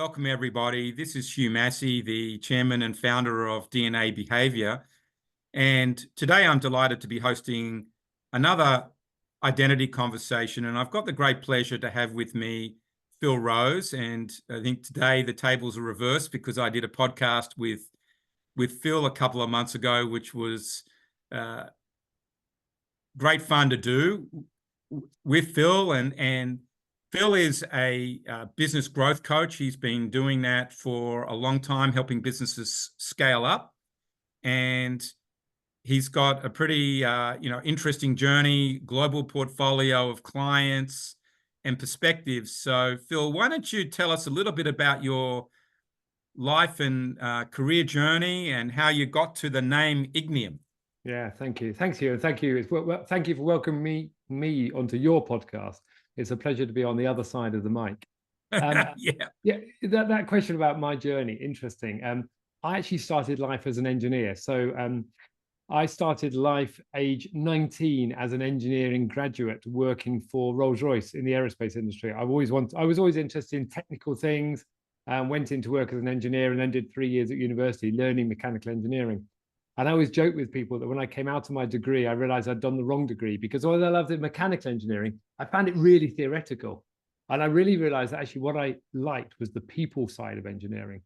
Welcome, everybody. This is Hugh Massie, the chairman and founder of DNA Behavior. And today I'm delighted to be hosting another identity conversation. And I've got the great pleasure to have with me Phil Rose. And I think today the tables are reversed because I did a podcast with Phil a couple of months ago, which was great fun to do with Phil. And Phil is a business growth coach. He's been doing that for a long time, helping businesses scale up. And he's got a pretty, interesting journey, global portfolio of clients and perspectives. So, Phil, why don't you tell us a little bit about your life and career journey and how you got to the name Ignium? Yeah, thank you. Thanks, Hugh. Thank you. Thank you for welcoming me onto your podcast. It's a pleasure to be on the other side of the mic. That question about my journey, interesting. I actually started life as an engineer. So I started life age 19 as an engineering graduate working for Rolls-Royce in the aerospace industry. I was always interested in technical things and went into work as an engineer and then did 3 years at university learning mechanical engineering. And I always joke with people that when I came out of my degree, I realized I'd done the wrong degree because although I loved mechanical engineering, I found it really theoretical. And I really realized that actually what I liked was the people side of engineering.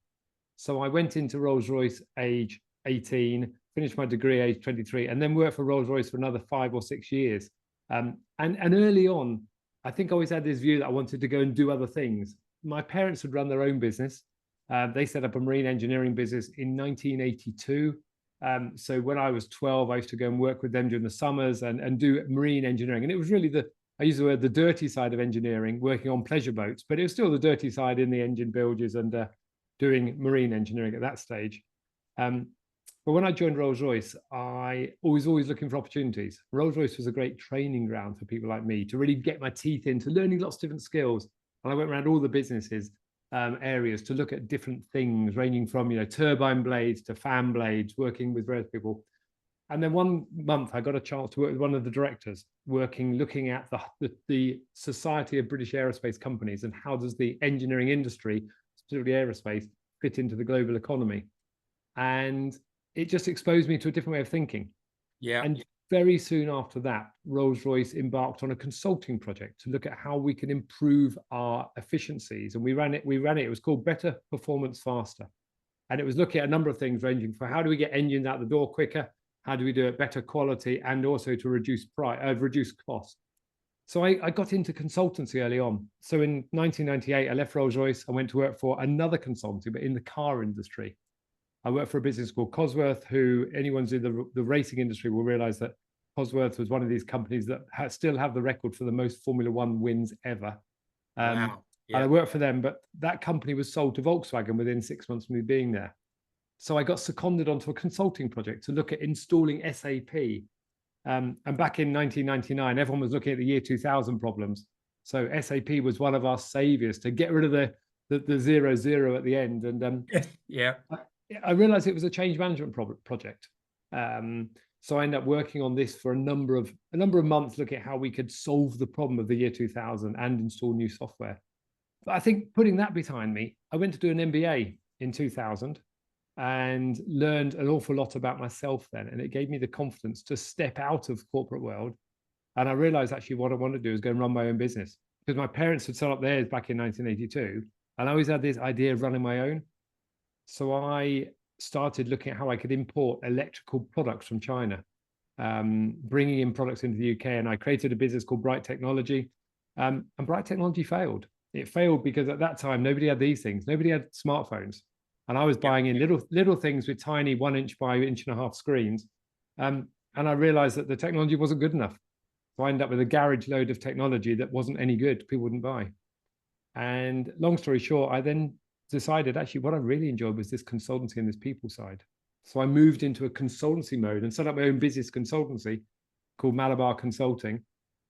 So I went into Rolls-Royce age 18, finished my degree age 23, and then worked for Rolls-Royce for another 5 or 6 years. And early on, I think I always had this view that I wanted to go and do other things. My parents had run their own business. They set up a marine engineering business in 1982. So when I was 12, I used to go and work with them during the summers and do marine engineering. And it was really I use the word the dirty side of engineering, working on pleasure boats, but it was still the dirty side in the engine bilges and doing marine engineering at that stage. But when I joined Rolls-Royce, I was always looking for opportunities. Rolls-Royce was a great training ground for people like me to really get my teeth into learning lots of different skills. And I went around all the businesses areas to look at different things, ranging from turbine blades to fan blades, working with various people. And then one month I got a chance to work with one of the directors, looking at the Society of British Aerospace Companies and how does the engineering industry, specifically aerospace, fit into the global economy. And it just exposed me to a different way of thinking. Yeah. And very soon after that, Rolls-Royce embarked on a consulting project to look at how we can improve our efficiencies. And we ran it. It was called Better Performance Faster. And it was looking at a number of things ranging from how do we get engines out the door quicker? How do we do it better quality and also to reduce cost? So I got into consultancy early on. So in 1998, I left Rolls-Royce. I went to work for another consultancy, but in the car industry. I worked for a business called Cosworth, who anyone's in the racing industry will realize that Cosworth was one of these companies that still have the record for the most Formula One wins ever. Wow. Yeah. And I worked for them, but that company was sold to Volkswagen within 6 months of me being there. So I got seconded onto a consulting project to look at installing SAP. And back in 1999, everyone was looking at the year 2000 problems. So SAP was one of our saviors to get rid of the 00 at the end. And yeah. I realized it was a change management project. So I ended up working on this for a number of months, looking at how we could solve the problem of the year 2000 and install new software. But I think putting that behind me, I went to do an MBA in 2000 and learned an awful lot about myself then. And it gave me the confidence to step out of corporate world. And I realized actually what I wanted to do is go and run my own business because my parents had set up theirs back in 1982. And I always had this idea of running my own. So I started looking at how I could import electrical products from China, bringing in products into the UK. And I created a business called Bright Technology. And Bright Technology failed. It failed because at that time, nobody had these things. Nobody had smartphones. And I was buying in little things with tiny 1 inch by 1.5 inch screens. And I realized that the technology wasn't good enough. So I ended up with a garage load of technology that wasn't any good. People wouldn't buy. And long story short, I then decided actually what I really enjoyed was this consultancy and this people side. So I moved into a consultancy mode and set up my own business consultancy called Malabar Consulting.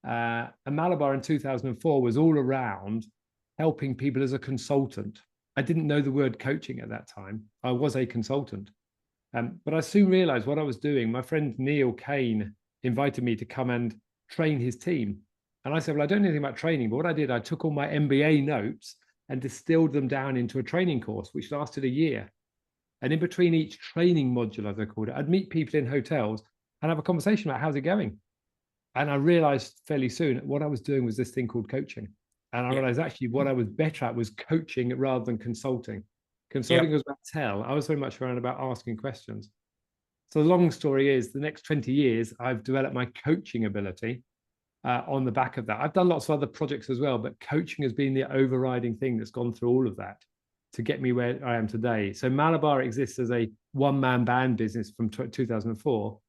And Malabar in 2004 was all around helping people as a consultant. I didn't know the word coaching at that time. I was a consultant. But I soon realized what I was doing. My friend Neil Kane invited me to come and train his team. And I said, well, I don't know anything about training, but what I did, I took all my MBA notes and distilled them down into a training course, which lasted a year. And in between each training module, as I called it, I'd meet people in hotels and have a conversation about how's it going. And I realized fairly soon what I was doing was this thing called coaching. And I realized actually what I was better at was coaching rather than consulting. Consulting was about tell. I was very much around about asking questions. So the long story is, the next 20 years, I've developed my coaching ability on the back of that. I've done lots of other projects as well, but coaching has been the overriding thing that's gone through all of that to get me where I am today. So Malabar exists as a one-man band business from 2004.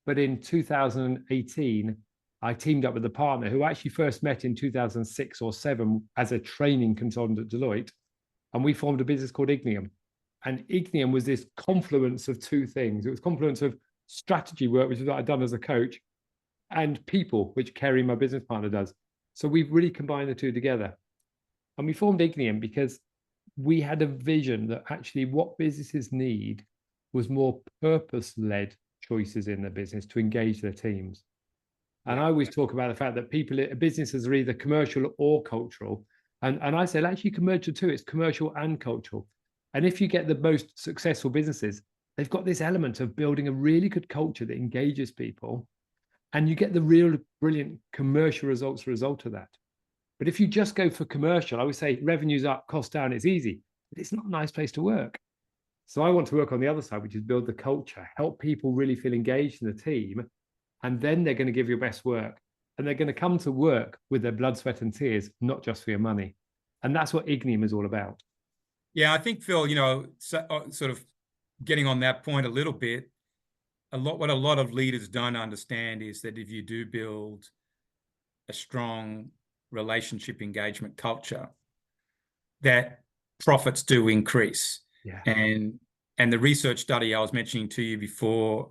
But in 2018, I teamed up with a partner who I actually first met in 2006 or 7 as a training consultant at Deloitte. And we formed a business called Ignium. And Ignium was this confluence of two things. It was confluence of strategy work, which is what I'd done as a coach, and people, which Kerry, my business partner, does. So we've really combined the two together. And we formed Ignium because we had a vision that actually what businesses need was more purpose-led choices in the business to engage their teams. And I always talk about the fact that businesses are either commercial or cultural. And I said, actually, commercial too, it's commercial and cultural. And if you get the most successful businesses, they've got this element of building a really good culture that engages people. And you get the real brilliant commercial results as a result of that. But if you just go for commercial, I would say revenue's up, cost down, it's easy, but it's not a nice place to work. So I want to work on the other side, which is build the culture, help people really feel engaged in the team, and then they're going to give your best work. And they're going to come to work with their blood, sweat, and tears, not just for your money. And that's what Ignium is all about. Yeah, I think, Phil, sort of getting on that point a little bit, what a lot of leaders don't understand is that if you do build a strong relationship engagement culture, that profits do increase. Yeah. And the research study I was mentioning to you before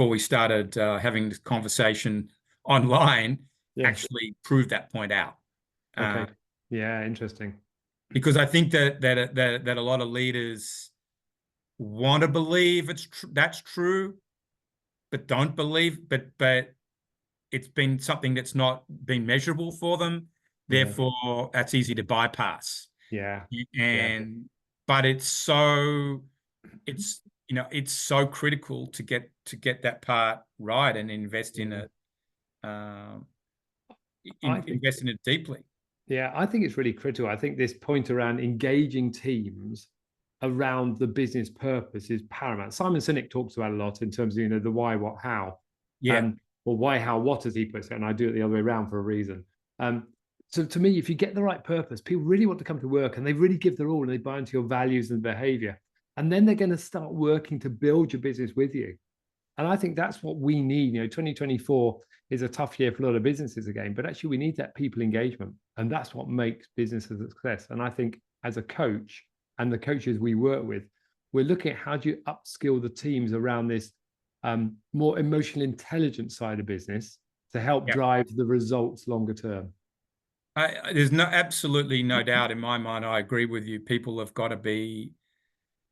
we started having this conversation online actually proved that point out. Okay. Yeah, interesting. Because I think that a lot of leaders want to believe that's true, but don't believe, but it's been something that's not been measurable for them. Therefore, that's easy to bypass. Yeah. But it's so critical to get that part right and invest in it. Invest in it deeply. Yeah, I think it's really critical. I think this point around engaging teams around the business purpose is paramount. Simon Sinek talks about a lot in terms of the why, what, how. Or why, how, what, as he puts it, and I do it the other way around for a reason. So to me, if you get the right purpose, people really want to come to work and they really give their all and they buy into your values and behavior. And then they're going to start working to build your business with you. And I think that's what we need. 2024 is a tough year for a lot of businesses again, but actually we need that people engagement. And that's what makes businesses a success. And I think as a coach and the coaches we work with, we're looking at how do you upskill the teams around this more emotional intelligence side of business to help drive the results longer term. There's absolutely no doubt in my mind. I agree with you. People have got to be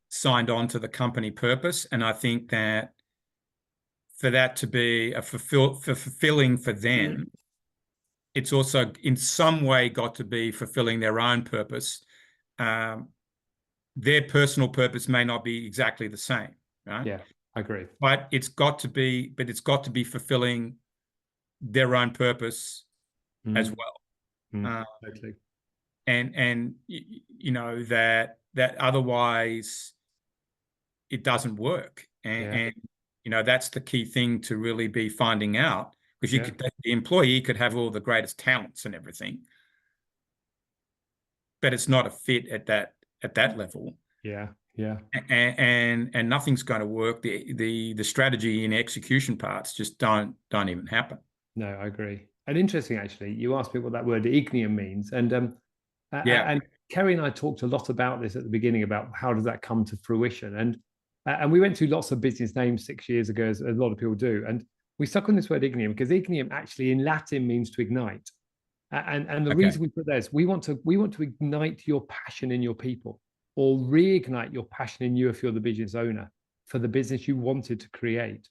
signed on to the company purpose. And I think that for that to be fulfilling for them, it's also in some way got to be fulfilling their own purpose. Their personal purpose may not be exactly the same, right? Yeah, I agree. But it's got to be fulfilling their own purpose as well. Totally. And that otherwise it doesn't work. And that's the key thing to really be finding out, because the employee could have all the greatest talents and everything, but it's not a fit at that level. Yeah. And nothing's going to work. The strategy and execution parts just don't even happen. No, I agree. And interesting, actually, you asked me what that word Ignium means, and Kerry and I talked a lot about this at the beginning about how does that come to fruition, and we went through lots of business names 6 years ago, as a lot of people do, and we stuck on this word Ignium because Ignium actually in Latin means to ignite, and the reason we put that is we want to ignite your passion in your people, or reignite your passion in you if you're the business owner for the business you wanted to create.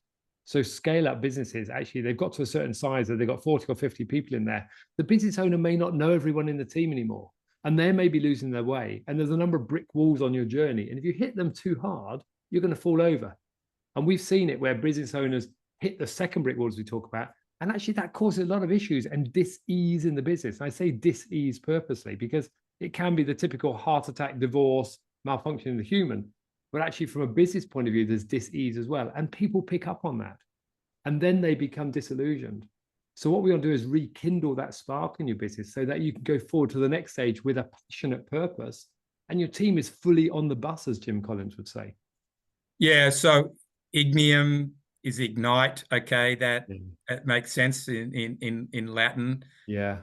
So scale up businesses, actually, they've got to a certain size that they've got 40 or 50 people in there. The business owner may not know everyone in the team anymore, and they may be losing their way. And there's a number of brick walls on your journey. And if you hit them too hard, you're going to fall over. And we've seen it where business owners hit the second brick wall, as we talk about, and actually that causes a lot of issues and dis-ease in the business. And I say dis-ease purposely because it can be the typical heart attack, divorce, malfunction in the human. But actually, from a business point of view, there's dis-ease as well. And people pick up on that. And then they become disillusioned. So what we want to do is rekindle that spark in your business so that you can go forward to the next stage with a passionate purpose. And your team is fully on the bus, as Jim Collins would say. Yeah, so Ignium is ignite. Okay, that makes sense in Latin. Yeah.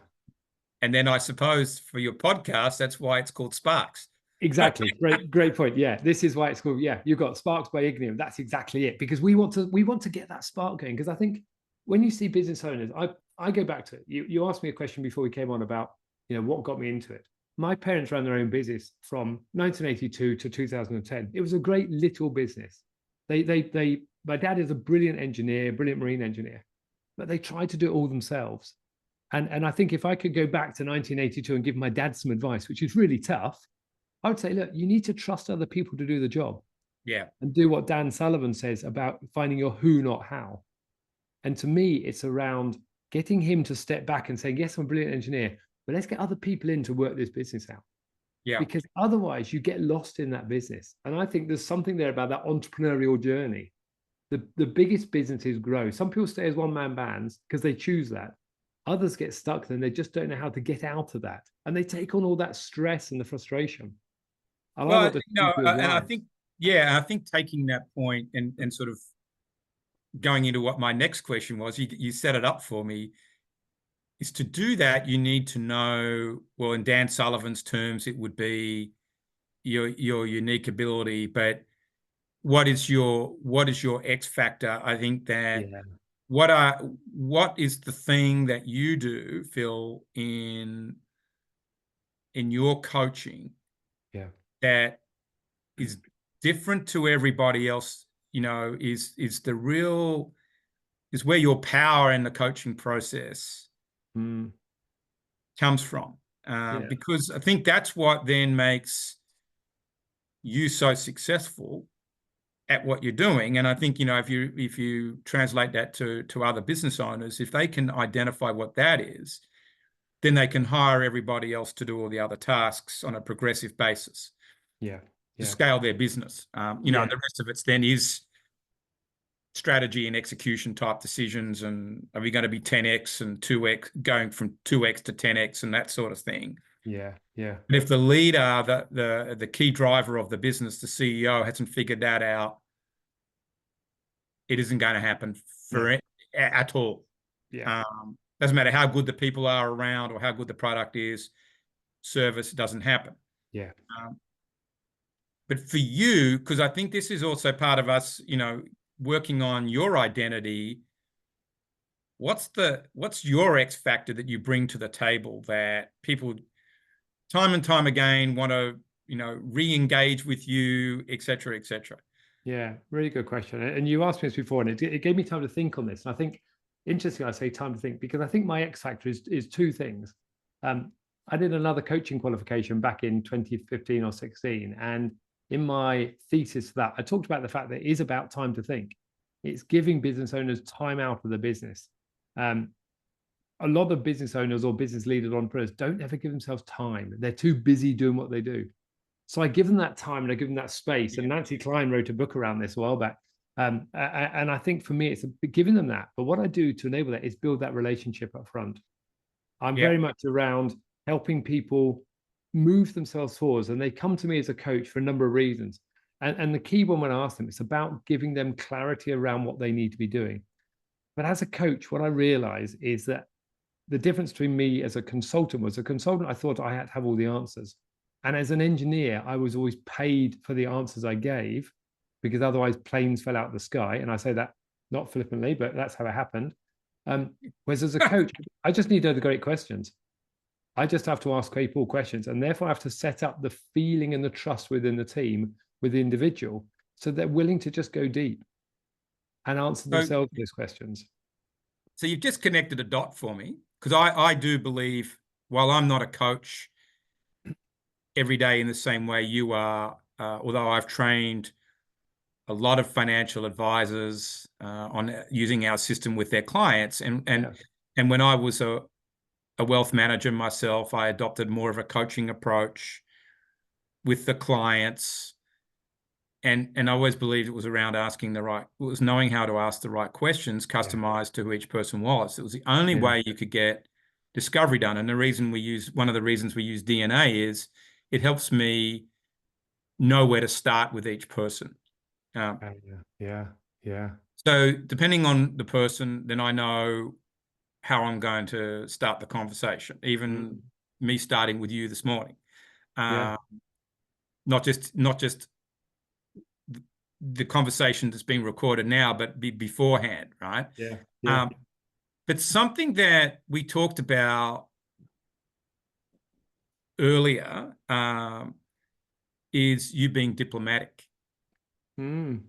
And then I suppose for your podcast, that's why it's called Sparks. Exactly. Great point. Yeah, this is why it's called. Yeah, you've got Sparks by Ignium. That's exactly it. Because we want to get that spark going. Because I think when you see business owners, I go back to it. You asked me a question before we came on about what got me into it. My parents ran their own business from 1982 to 2010. It was a great little business. My dad is a brilliant engineer, brilliant marine engineer, but they tried to do it all themselves. And I think if I could go back to 1982 and give my dad some advice, which is really tough, I would say, look, you need to trust other people to do the job. Yeah. And do what Dan Sullivan says about finding your who, not how. And to me, it's around getting him to step back and saying, yes, I'm a brilliant engineer, but let's get other people in to work this business out. Yeah. Because otherwise you get lost in that business. And I think there's something there about that entrepreneurial journey. The biggest businesses grow. Some people stay as one-man bands because they choose that. Others get stuck, then they just don't know how to get out of that. And they take on all that stress and the frustration. And I think, I think taking that point and sort of going into what my next question was, you set it up for me, is to do that, you need to know, well, in Dan Sullivan's terms, it would be your unique ability, but what is your X factor? I think that what is the thing that you do, Phil, in your coaching that is different to everybody else, is where your power in the coaching process comes from. Because I think that's what then makes you so successful at what you're doing. And I think, if you translate that to other business owners, if they can identify what that is, then they can hire everybody else to do all the other tasks on a progressive basis. To scale their business. The rest of it then is strategy and execution type decisions. And are we going to be 10x and 2x, going from 2x to 10x and that sort of thing? Yeah. But if the leader, the key driver of the business, the CEO, hasn't figured that out, it isn't going to happen at all. Doesn't matter how good the people are around or how good the product is, service doesn't happen. But for you, because I think this is also part of us, working on your identity, what's your X factor that you bring to the table that people time and time again want to, re-engage with you, et cetera, et cetera? Yeah, really good question. And you asked me this before, and it gave me time to think on this. And I think, interesting, I say time to think, because I think my X factor is two things. I did another coaching qualification back in 2015 or 16. And in my thesis for that, I talked about the fact that it is about time to think. It's giving business owners time out of the business. A lot of business owners or business leaders or entrepreneurs don't ever give themselves time. They're too busy doing what they do. So I give them that time and I give them that space. And Nancy Klein wrote a book around this a while back. And I think for me, it's giving them that. But what I do to enable that is build that relationship up front. I'm very much around helping people move themselves forwards, and they come to me as a coach for a number of reasons. And the key one when I ask them, it's about giving them clarity around what they need to be doing. But as a coach, what I realize is that the difference between me as a consultant was, I thought I had to have all the answers. And as an engineer, I was always paid for the answers I gave, because otherwise planes fell out of the sky. And I say that not flippantly, but that's how it happened. Whereas as a coach, I just need to know the great questions. I just have to ask people questions, and therefore I have to set up the feeling and the trust within the team, with the individual, so they're willing to just go deep. and answer So, themselves those questions. so you've just connected a dot for me, because I do believe, while I'm not a coach every day in the same way you are, although I've trained a lot of financial advisors on using our system with their clients, and when I was a wealth manager myself, I adopted more of a coaching approach with the clients. And I always believed it was around it was knowing how to ask the right questions, customized to who each person was. It was the only way you could get discovery done. And one of the reasons we use DNA is it helps me know where to start with each person. So depending on the person, then I know how I'm going to start the conversation, even me starting with you this morning. Not just the conversation that's being recorded now, but beforehand, right? But something that we talked about earlier is you being diplomatic. And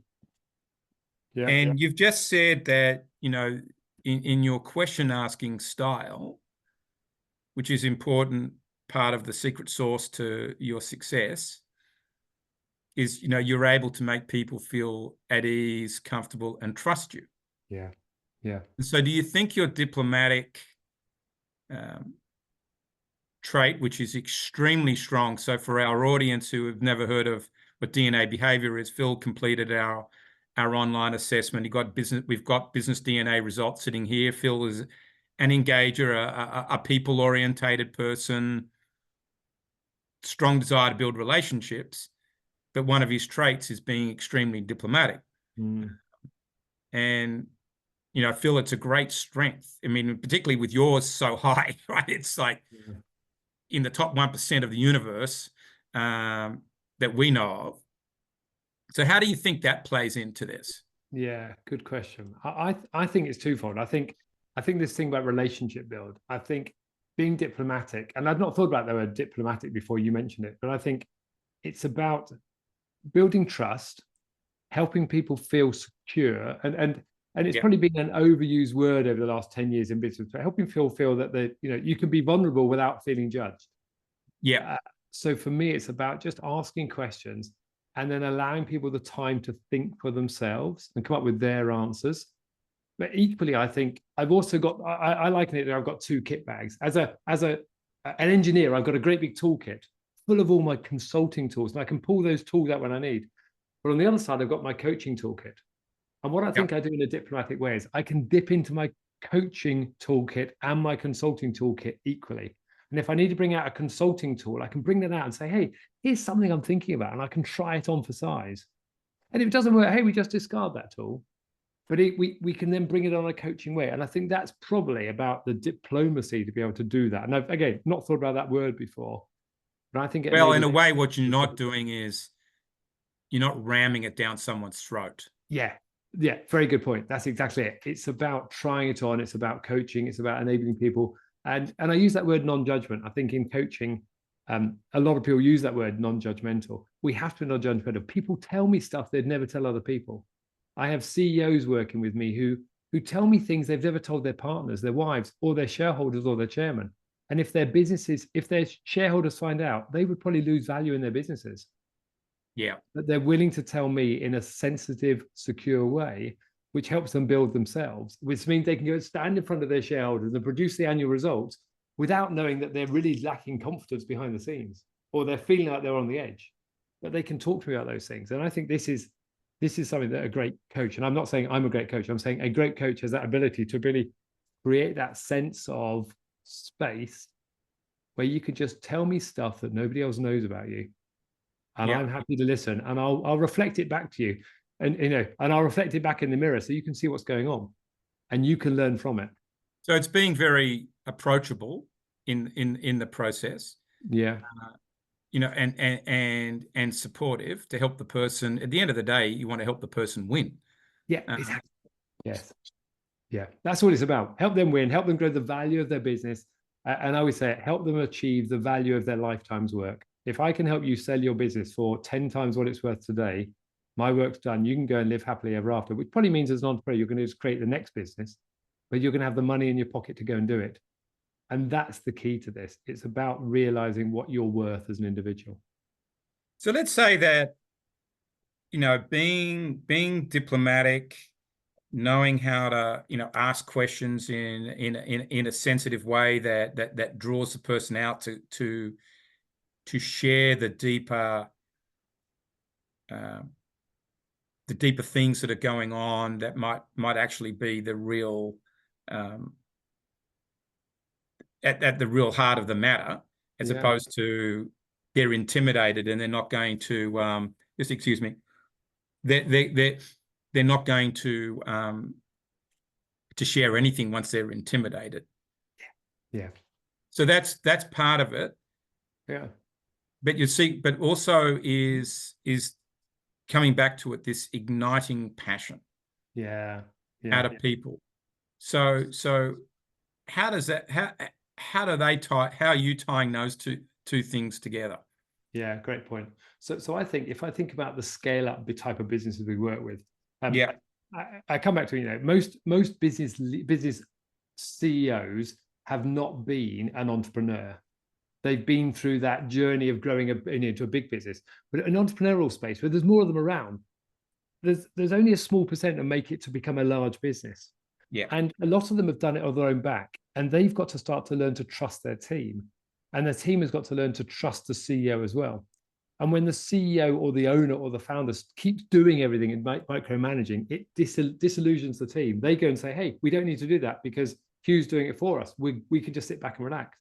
you've just said that, in your question asking style, which is important part of the secret sauce to your success, is, you're able to make people feel at ease, comfortable, and trust you. And so do you think your diplomatic trait, which is extremely strong, so for our audience who have never heard of what DNA behavior is, Phil completed our online assessment. We've got business DNA results sitting here. Phil is an engager, a people-orientated person, strong desire to build relationships. But one of his traits is being extremely diplomatic. And, Phil, it's a great strength. I mean, particularly with yours so high, right? It's like in the top 1% of the universe that we know of. So how do you think that plays into this? Yeah, good question. I think it's twofold. I think this thing about relationship build, I think being diplomatic, and I've not thought about the word diplomatic before you mentioned it, but I think it's about building trust, helping people feel secure, and it's probably been an overused word over the last 10 years in business, but helping people feel that you can be vulnerable without feeling judged. So for me, it's about just asking questions and then allowing people the time to think for themselves and come up with their answers. But equally, I think I've also got, I liken it that I've got two kit bags. As an engineer, I've got a great big toolkit full of all my consulting tools, and I can pull those tools out when I need. But on the other side, I've got my coaching toolkit. And what I think I do in a diplomatic way is I can dip into my coaching toolkit and my consulting toolkit equally. And if I need to bring out a consulting tool, I can bring that out and say, hey, here's something I'm thinking about, and I can try it on for size. And if it doesn't work, hey, we just discard that tool. But we can then bring it on a coaching way. And I think that's probably about the diplomacy to be able to do that. And I've, again, not thought about that word before. But I think well, in a way, what you're not doing is you're not ramming it down someone's throat. Yeah, very good point. That's exactly it. It's about trying it on. It's about coaching. It's about enabling people. And I use that word non-judgment. I think in coaching, a lot of people use that word non-judgmental. We have to be non-judgmental. People tell me stuff they'd never tell other people. I have CEOs working with me who tell me things they've never told their partners, their wives, or their shareholders, or their chairman. And if their shareholders find out, they would probably lose value in their businesses. But they're willing to tell me in a sensitive, secure way, which helps them build themselves, which means they can go stand in front of their shareholders and produce the annual results without knowing that they're really lacking confidence behind the scenes, or they're feeling like they're on the edge. But they can talk to me about those things. And I think this is something that a great coach, and I'm not saying I'm a great coach, I'm saying a great coach has that ability to really create that sense of space where you could just tell me stuff that nobody else knows about you. And I'm happy to listen, and I'll reflect it back to you, and I'll reflect it back in the mirror so you can see what's going on, and you can learn from it. So it's being very approachable in the process. And supportive to help the person. At the end of the day, you want to help the person win. Exactly. Yes. That's what it's about. Help them win, help them grow the value of their business. And I always say it, help them achieve the value of their lifetime's work. If I can help you sell your business for 10 times what it's worth today, My work's done. You can go and live happily ever after, which probably means as an entrepreneur, you're going to just create the next business, but you're going to have the money in your pocket to go and do it. And that's the key to this. It's about realizing what you're worth as an individual. So let's say that, you know, being diplomatic, knowing how to, you know, ask questions in a sensitive way that draws the person out to share the deeper things that are going on that might actually be the real at the real heart of the matter, as opposed to they're intimidated and they're not going to just excuse me, they're not going to share anything once they're intimidated. Yeah. So that's part of it. Yeah. But you see, but also is coming back to it, this igniting passion. Yeah. Out of people. So how does that, how are you tying those two things together? Yeah, great point. So I think if I think about the scale up type of businesses we work with, I come back to, you know, most business CEOs have not been an entrepreneur. They've been through that journey of growing into a big business. But an entrepreneurial space where there's more of them around, there's only a small percent that make it to become a large business. Yeah. And a lot of them have done it on their own back. And they've got to start to learn to trust their team. And the team has got to learn to trust the CEO as well. And when the CEO or the owner or the founder keeps doing everything and micromanaging, it disillusions the team. They go and say, hey, we don't need to do that because Hugh's doing it for us. We can just sit back and relax.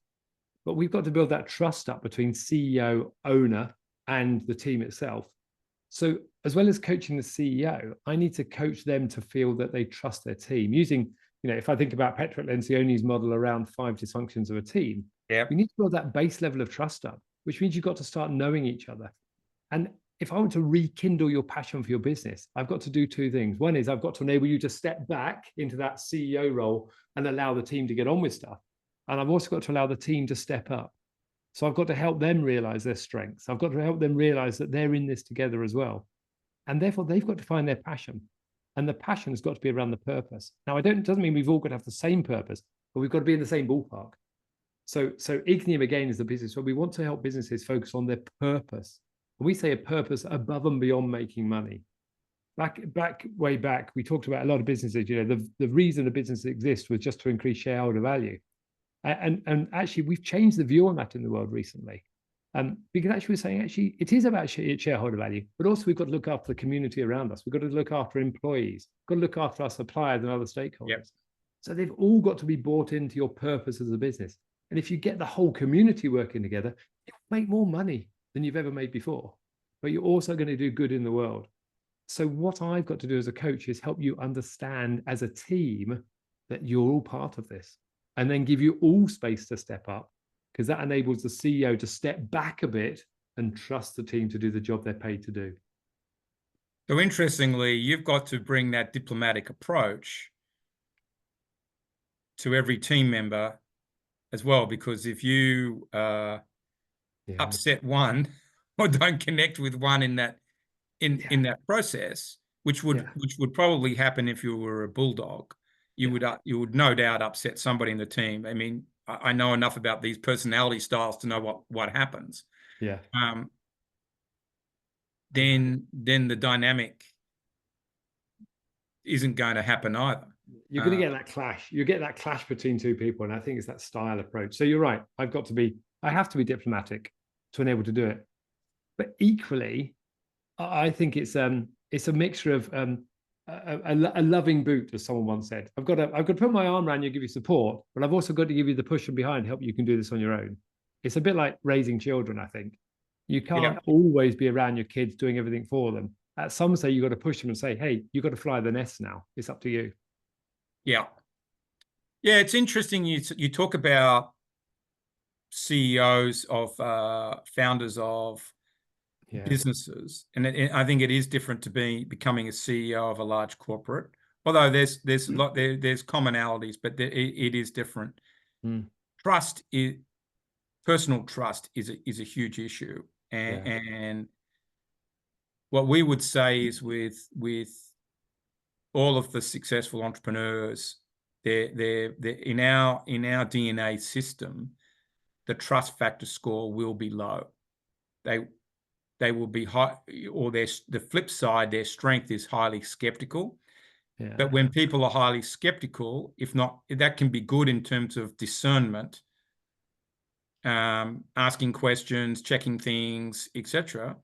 But we've got to build that trust up between CEO, owner, and the team itself. So as well as coaching the CEO, I need to coach them to feel that they trust their team using, you know, if I think about Patrick Lencioni's model around 5 dysfunctions of a team, we need to build that base level of trust up, which means you've got to start knowing each other. And if I want to rekindle your passion for your business, I've got to do 2 things. One is I've got to enable you to step back into that CEO role and allow the team to get on with stuff. And I've also got to allow the team to step up. So I've got to help them realize their strengths. I've got to help them realize that they're in this together as well. And therefore, they've got to find their passion. And the passion has got to be around the purpose. Now, it doesn't mean we've all got to have the same purpose, but we've got to be in the same ballpark. So Ignium, again, is the business where we want to help businesses focus on their purpose. And we say a purpose above and beyond making money. Way back, we talked about a lot of businesses, you know, the reason a business exists was just to increase shareholder value. And actually, we've changed the view on that in the world recently. Because actually we're saying, actually, it is about shareholder value, but also we've got to look after the community around us. We've got to look after employees, we've got to look after our suppliers and other stakeholders. So they've all got to be bought into your purpose as a business. And if you get the whole community working together, you'll make more money than you've ever made before, but you're also going to do good in the world. So what I've got to do as a coach is help you understand as a team that you're all part of this, and then give you all space to step up, because that enables the CEO to step back a bit and trust the team to do the job they're paid to do. So interestingly, you've got to bring that diplomatic approach to every team member as well, because if you upset one or don't connect with one in that process, which would probably happen if you were a bulldog, you would no doubt upset somebody in the team. I mean, I know enough about these personality styles to know what happens. Yeah. Then the dynamic isn't going to happen either. You're going to get that clash. You get that clash between 2 people, and I think it's that style approach. So you're right. I have to be diplomatic to enable to do it. But equally, I think it's a mixture of a loving boot, as someone once said. I've got to put my arm around you, give you support, but I've also got to give you the push from behind, help you can do this on your own. It's a bit like raising children, I think. You can't always be around your kids doing everything for them. At some stage, you've got to push them and say, hey, you've got to fly the nest now. It's up to you. Yeah. Yeah, it's interesting. You talk about CEOs of founders of businesses, and I think it is different to becoming a CEO of a large corporate. Although there's commonalities, but it is different. Personal trust is a huge issue, and what we would say is with all of the successful entrepreneurs, they're in our DNA system, the trust factor score will be low. They will be high, or the flip side, their strength is highly skeptical. Yeah. But when people are highly skeptical, if not, that can be good in terms of discernment, asking questions, checking things, etc.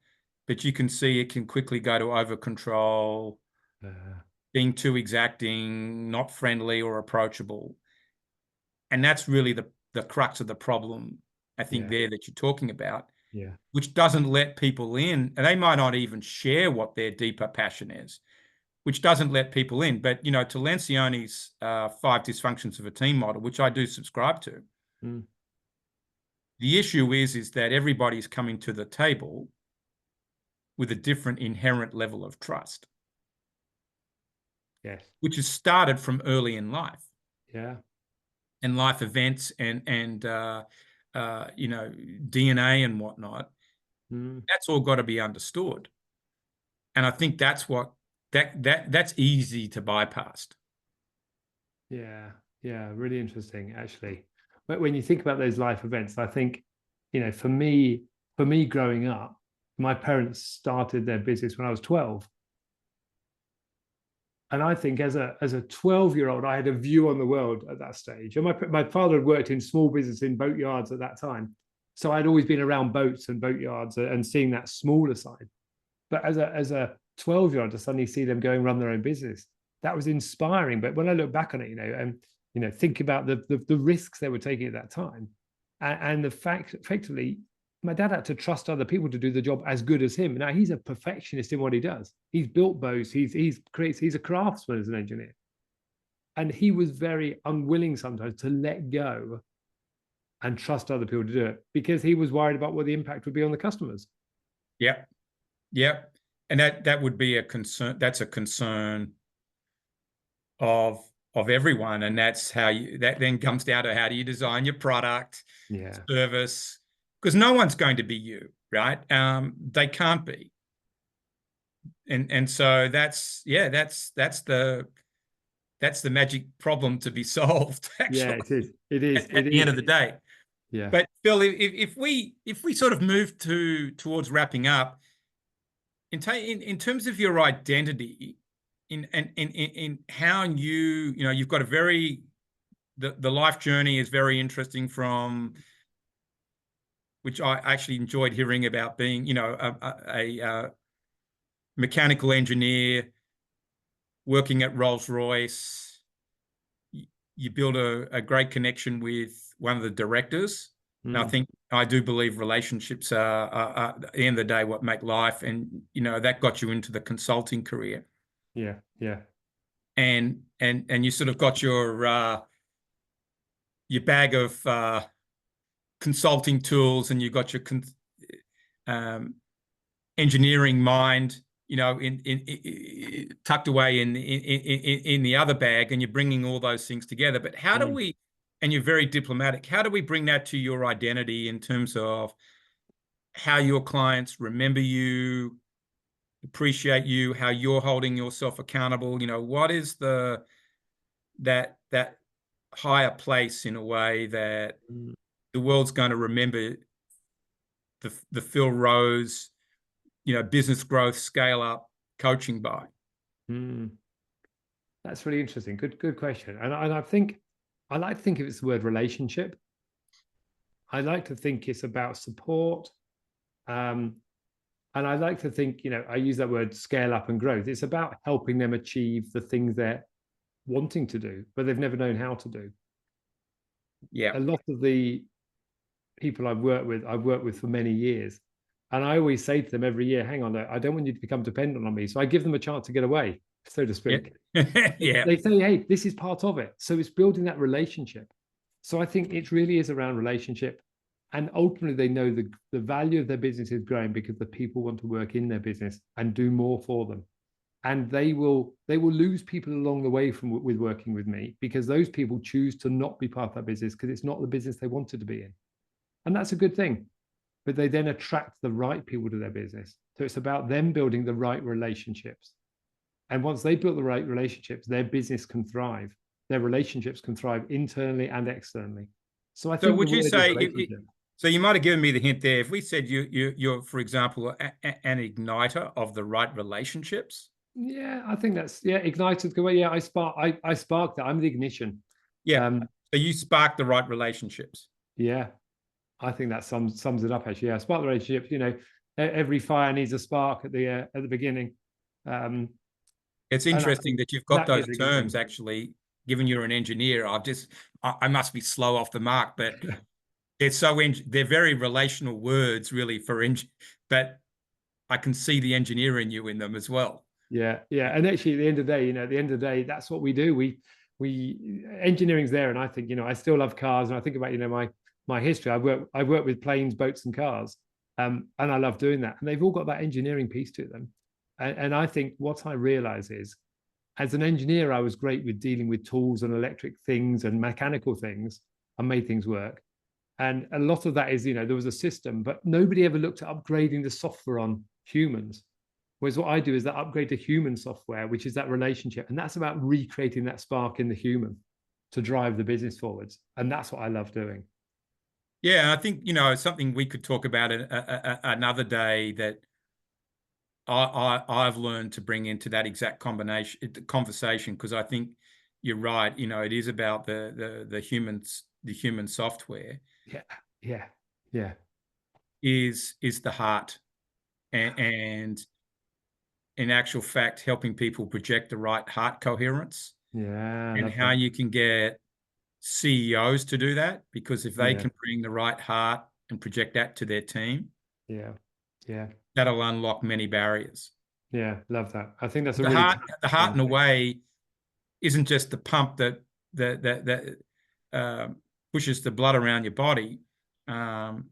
But you can see it can quickly go to over control, being too exacting, not friendly or approachable. And that's really the crux of the problem, I think, there that you're talking about, which doesn't let people in. And they might not even share what their deeper passion is, which doesn't let people in. But, to Lencioni's 5 dysfunctions of a team model, which I do subscribe to, the issue is that everybody's coming to the table with a different inherent level of trust. Yes. Which is started from early in life. Yeah. And life events and DNA and whatnot. That's all got to be understood. And I think that's that's easy to bypass. Yeah. Yeah. Really interesting, actually. But when you think about those life events, I think, for me growing up, my parents started their business when I was 12. And I think as a 12-year-old, I had a view on the world at that stage. And my father had worked in small business in boat yards at that time. So I'd always been around boats and boat yards and seeing that smaller side. But as a 12-year-old, to suddenly see them go and run their own business, that was inspiring. But when I look back on it, and think about the risks they were taking at that time, and the fact, effectively, my dad had to trust other people to do the job as good as him. Now he's a perfectionist in what he does. He's built boats. He's a craftsman as an engineer, and he was very unwilling sometimes to let go and trust other people to do it because he was worried about what the impact would be on the customers. Yep, yep, and that would be a concern. That's a concern of everyone, and that's that then comes down to how do you design your product, service. Because no one's going to be you, right? They can't be, and so that's the magic problem to be solved. Actually, yeah, it is. At the end of the day, yeah. But Phil, if we sort of move towards wrapping up, in terms of your identity, in how you've got a the life journey is very interesting from. Which I actually enjoyed hearing about, being, a mechanical engineer working at Rolls-Royce. You build a great connection with one of the directors. And I do believe relationships are at the end of the day what make life, and that got you into the consulting career. Yeah, yeah. And you sort of got your bag of consulting tools, and you got your engineering mind, in tucked away in the other bag, and you're bringing all those things together. But how do we? And you're very diplomatic. How do we bring that to your identity in terms of how your clients remember you, appreciate you, how you're holding yourself accountable? What is that higher place in a way that the world's going to remember the Phil Rose, business growth, scale up, coaching by? That's really interesting. Good question. And I think I like to think of it as the word relationship. I like to think it's about support. And I like to think, I use that word scale up and growth. It's about helping them achieve the things they're wanting to do, but they've never known how to do. Yeah. A lot of the people I've worked with for many years. And I always say to them every year, hang on, I don't want you to become dependent on me. So I give them a chance to get away, so to speak. Yeah. They say, hey, this is part of it. So it's building that relationship. So I think it really is around relationship. And ultimately, they know the value of their business is growing because the people want to work in their business and do more for them. And they will lose people along the way with working with me, because those people choose to not be part of that business because it's not the business they wanted to be in. And that's a good thing. But they then attract the right people to their business. So it's about them building the right relationships. And once they build the right relationships, their business can thrive. Their relationships can thrive internally and externally. So I So think the would you word is say, relationship. so you might have given me the hint there. If we said you're, for example, an igniter of the right relationships. Yeah, I think that's, yeah, ignited. Yeah, I spark that. I'm the ignition. Yeah. Um, So you spark the right relationships. yeah, I think that sums it up actually. Yeah, spark the relationship. You know, every fire needs a spark at the beginning. Um, It's and I interesting think that you've got that those is terms igniting. actually, given you're an engineer. I must be slow off the mark, but they're very relational words really but I can see the engineer in you in them as well. Yeah, yeah. And actually, at the end of the day, you know, at the end of the day, that's what we do. We engineering's there, and I think, you know, I still love cars, and I think about, you know, my history. I've worked with planes, boats, and cars, and I love doing that. And they've all got that engineering piece to them. And I think what I realize is, as an engineer, I was great with dealing with tools and electric things and mechanical things and made things work. And a lot of that is, you know, there was a system, but nobody ever looked at upgrading the software on humans. Whereas what I do is that upgrade to human software, which is that relationship. And that's about recreating that spark in the human to drive the business forwards. And that's what I love doing. Yeah, I think, you know, something we could talk about another day that I've learned to bring into that exact conversation, because I think you're right. You know, it is about the human software Yeah, yeah, yeah, is the heart, and in actual fact, helping people project the right heart coherence, yeah. I and love how that. you can get CEOs to do that, because if they Yeah, can bring the right heart and project that to their team, yeah, yeah, that'll unlock many barriers. yeah. Love that. I think that's a The really heart, the powerful heart in a concept. way isn't just the pump that pushes the blood around your body. Um,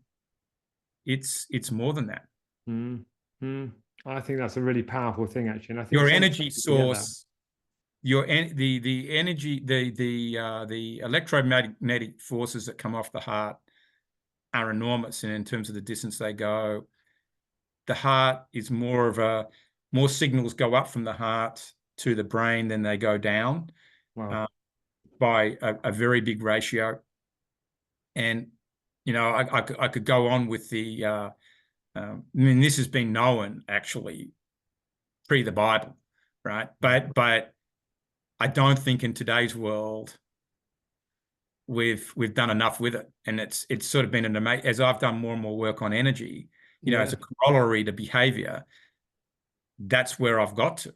it's more than that. Mm, mm. I think that's a really powerful thing, actually. And I think Your sometimes energy we forget that. source, the energy, the electromagnetic forces that come off the heart are enormous, and in terms of the distance they go, the heart is more signals go up from the heart to the brain than they go down, Wow. uh, by a very big ratio. And you know, I could go on with I mean, this has been known actually pre the Bible, right? But I don't think in today's world we've done enough with it, and it's sort of been an amazing, as I've done more and more work on energy, you know, as Yeah, a corollary to behavior. That's where I've got to,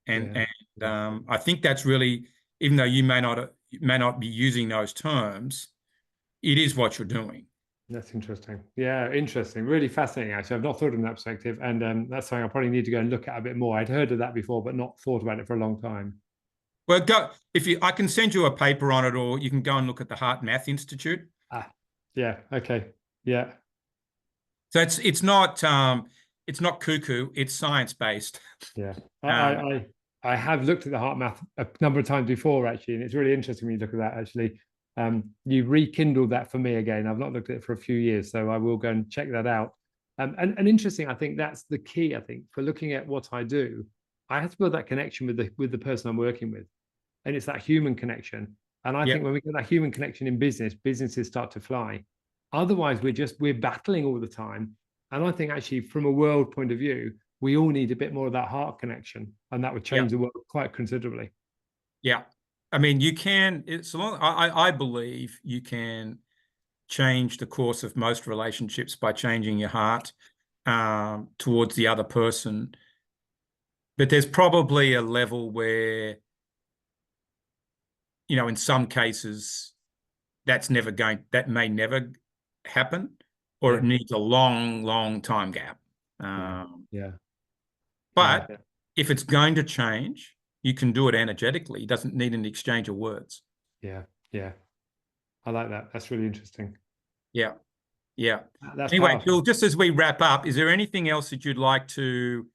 yeah. and I think that's really, even though you may not be using those terms, it is what you're doing. That's interesting. Yeah, interesting. Really fascinating, actually. I've not thought of it from that perspective. And that's something I probably need to go and look at a bit more. I'd heard of that before, but not thought about it for a long time. Well, go if you. I can send you a paper on it, or you can go and look at the Heart Math Institute. Ah, yeah. Okay. Yeah. So it's not cuckoo. It's science based. Yeah. Um, I have looked at the heart math a number of times before, actually. And it's really interesting when you look at that, actually. You rekindled that for me again. I've not looked at it for a few years, so I will go and check that out. And interesting, I think that's the key, I think, for looking at what I do. I have to build that connection with the person I'm working with. And it's that human connection. And I yeah, think when we get that human connection in business, businesses start to fly. Otherwise, we're battling all the time. And I think actually, from a world point of view, we all need a bit more of that heart connection, and that would yeah, change the world quite considerably. yeah. I mean, you can. It's long. I believe you can change the course of most relationships by changing your heart towards the other person. But there's probably a level where, you know, in some cases, that may never happen, or it Yeah, needs a long, long time gap. yeah, Um, yeah, yeah, but if it's going to change, you can do it energetically. It doesn't need an exchange of words. yeah, yeah. I like that. That's really interesting. Yeah, yeah. That's Anyway, powerful. Bill, just as we wrap up, is there anything else that you'd like to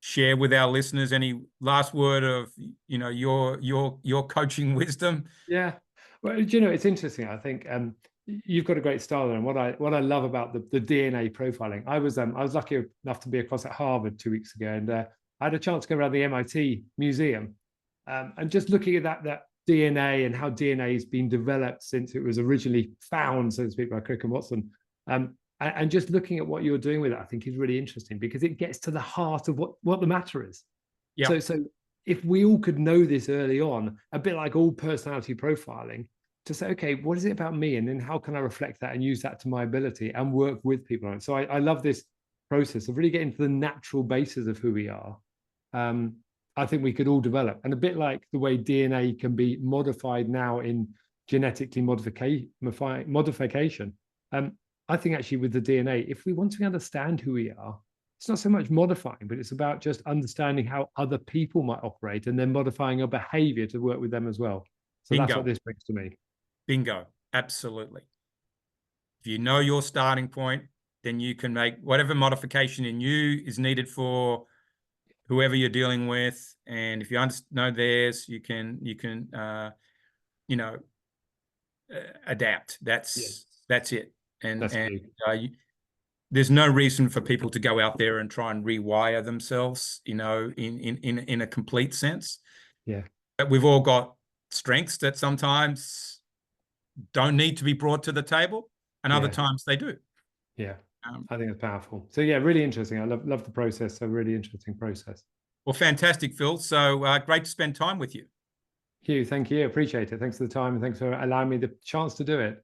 share with our listeners? Any last word of, you know, your coaching wisdom? Yeah. Well, do you know, it's interesting. I think You've got a great style there, and what I love about the DNA profiling. I was lucky enough to be across at Harvard 2 weeks ago, and I had a chance to go around the MIT museum, and just looking at that DNA and how DNA has been developed since it was originally found, so to speak, by Crick and Watson. And just looking at what you're doing with it, I think is really interesting, because it gets to the heart of what the matter is. Yeah. So if we all could know this early on, a bit like all personality profiling, to say, okay, what is it about me? And then how can I reflect that and use that to my ability and work with people on it? So I love this process of really getting to the natural basis of who we are. I think we could all develop. And a bit like the way DNA can be modified now in genetically modification. I think actually with the DNA, if we want to understand who we are, it's not so much modifying, but it's about just understanding how other people might operate and then modifying our behavior to work with them as well. So Bingo. that's what this brings to me. Bingo. Absolutely. If you know your starting point, then you can make whatever modification in you is needed for whoever you're dealing with. And if you know theirs, you can adapt. That's it. And there's no reason for people to go out there and try and rewire themselves, in a complete sense. Yeah. But we've all got strengths that sometimes don't need to be brought to the table, and other times they do. Yeah. I think it's powerful. So yeah, really interesting. I love the process. A really interesting process. Well, fantastic, Phil. So great to spend time with you. Hugh, thank you. Appreciate it. Thanks for the time, and thanks for allowing me the chance to do it.